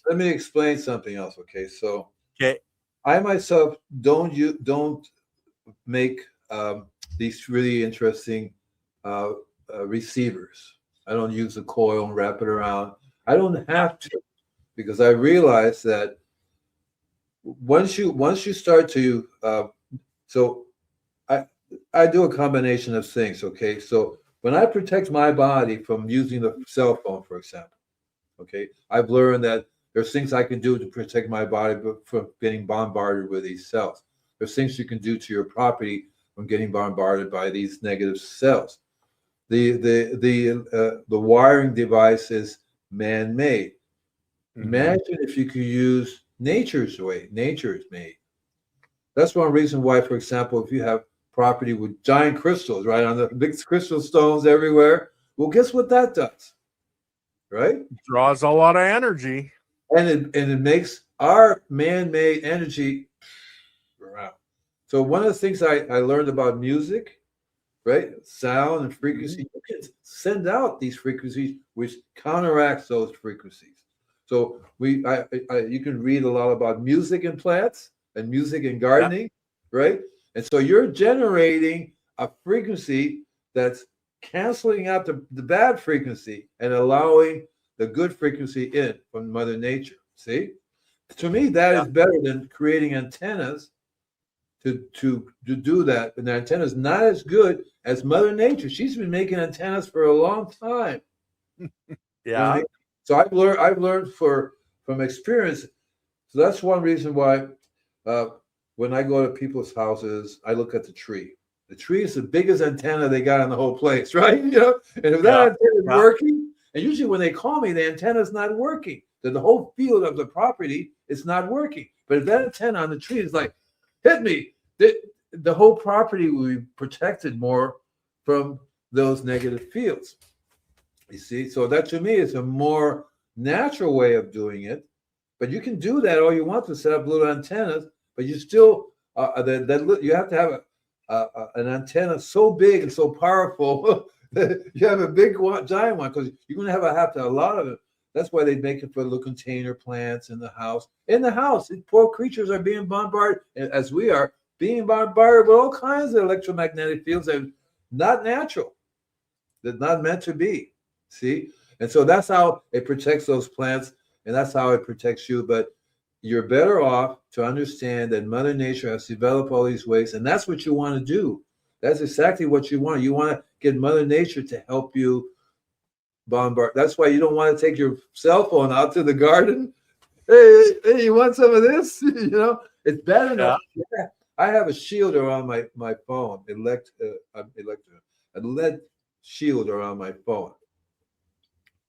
let me explain something else. Okay, so Okay. I myself don't make these really interesting uh, receivers. I don't use the coil and wrap it around. I don't Yeah. have to because I realize that once you start to so I I do a combination of things. Okay, so when I protect my body from using the cell phone, for example, okay, I've learned that there's things I can do to protect my body from getting bombarded with these cells. There's things you can do to your property from getting bombarded by these negative cells. The wiring device is man-made. Hmm. Imagine if you could use nature's way. Nature's made. That's one reason why, for example, if you have property with giant crystals, right, on the big crystal stones everywhere, well, guess what that does, right? Draws a lot of energy. And it makes our man-made energy around. So one of the things I learned about music, right, sound and Mhm. frequency, you can send out these frequencies which counteracts those frequencies. So you can read a lot about music and plants and music and Yeah. gardening, right? And so you're generating a frequency that's canceling out the bad frequency and allowing the good frequency in from Mother Nature. See? To me, that Yeah. is better than creating antennas to do that. And the antenna is not as good as Mother Nature. She's been making antennas for a long time. You know what I Yeah. mean? So I've learned from experience. So that's one reason why uh, when I go to people's houses, I look at the tree. The tree is the biggest antenna they got in the whole place, right? You know, and if that Yeah. antenna is Yeah. working, and usually when they call me, the antenna is not working. That the whole field of the property is not working. But if that antenna on the tree is like, hit me, the whole property will be protected more from those negative fields. You see, so that to me is a more natural way of doing it. But you can do that all you want to set up little antennas, but you still you have to have an antenna so big and so powerful. You have a big one, giant one, because you're going to have to a lot of it. That's why they make it for little container plants in the house. In the house, poor creatures are being bombarded, as we are being bombarded with all kinds of electromagnetic fields that are not natural, they're not meant to be. See? And so that's how it protects those plants and that's how it protects you. But you're better off to understand that Mother Nature has developed all these ways, and that's what you want to do. That's exactly what you want. You want to get Mother Nature to help you bombard. That's why you don't want to take your cell phone out to the garden. Hey, you want some of this? It's bad enough. Yeah. Yeah, I have a shield around my phone, a lead shield around my phone,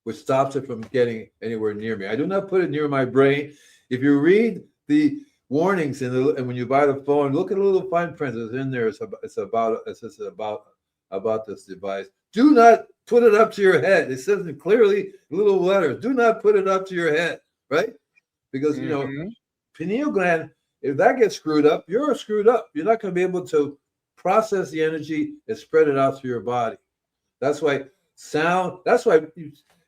which stops it from getting anywhere near me. I do not put it near my brain. If you read the warnings and when you buy the phone, look at the little fine print that's in there. It's about this device. Do not put it up to your head. It says it clearly in little letters. Do not put it up to your head, right? Because Hmm. pineal gland, if that gets screwed up, you're screwed up. You're not going to be able to process the energy and spread it out through your body. That's why sound. That's why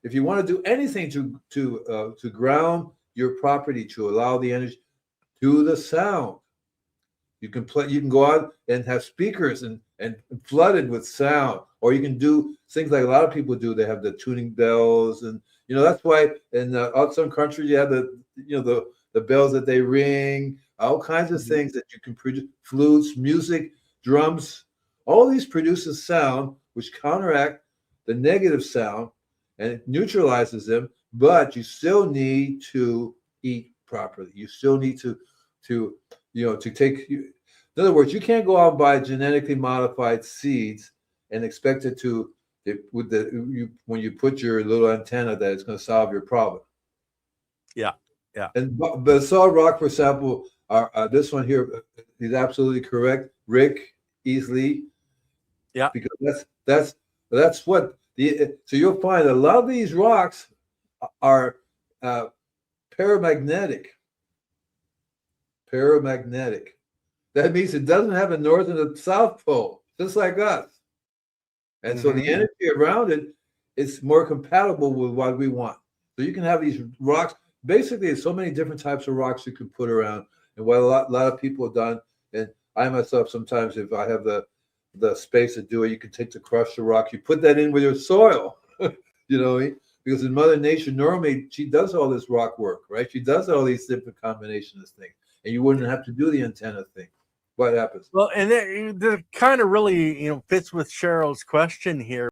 if you want to do anything to ground your property to allow the energy, do the sound. You can play. You can go out and have speakers and flooded with sound, or you can do things like a lot of people do. They have the tuning bells, and that's why in some countries you have the bells that they ring. All kinds of things that you can produce. Flutes, music, drums. All these produces sound, which counteract the negative sound, and it neutralizes them. But you still need to eat properly. You still need to to take. In other words, you can't go out and buy genetically modified seeds and expect it to when you put your little antenna that it's going to solve your problem. Yeah. Yeah. And basalt rock, for example, this one here is absolutely correct, Rick Easley, Yeah. because that's what so you'll find a lot of these rocks are uh, paramagnetic. Paramagnetic. That means it doesn't have a north and a south pole, just like us. And so the Hmm. energy around it is more compatible with what we want. So you can have these rocks. basically, there's so many different types of rocks you can put around, and what a lot of people have done, and I myself sometimes, if I have the space to do it, you can take the crushed rock, you put that in with your soil, because in Mother Nature, normally she does all this rock work, right? She does all these different combinations of things, and you wouldn't have to do the antenna thing. What happens? Well, and that kind of really, fits with Cheryl's question here.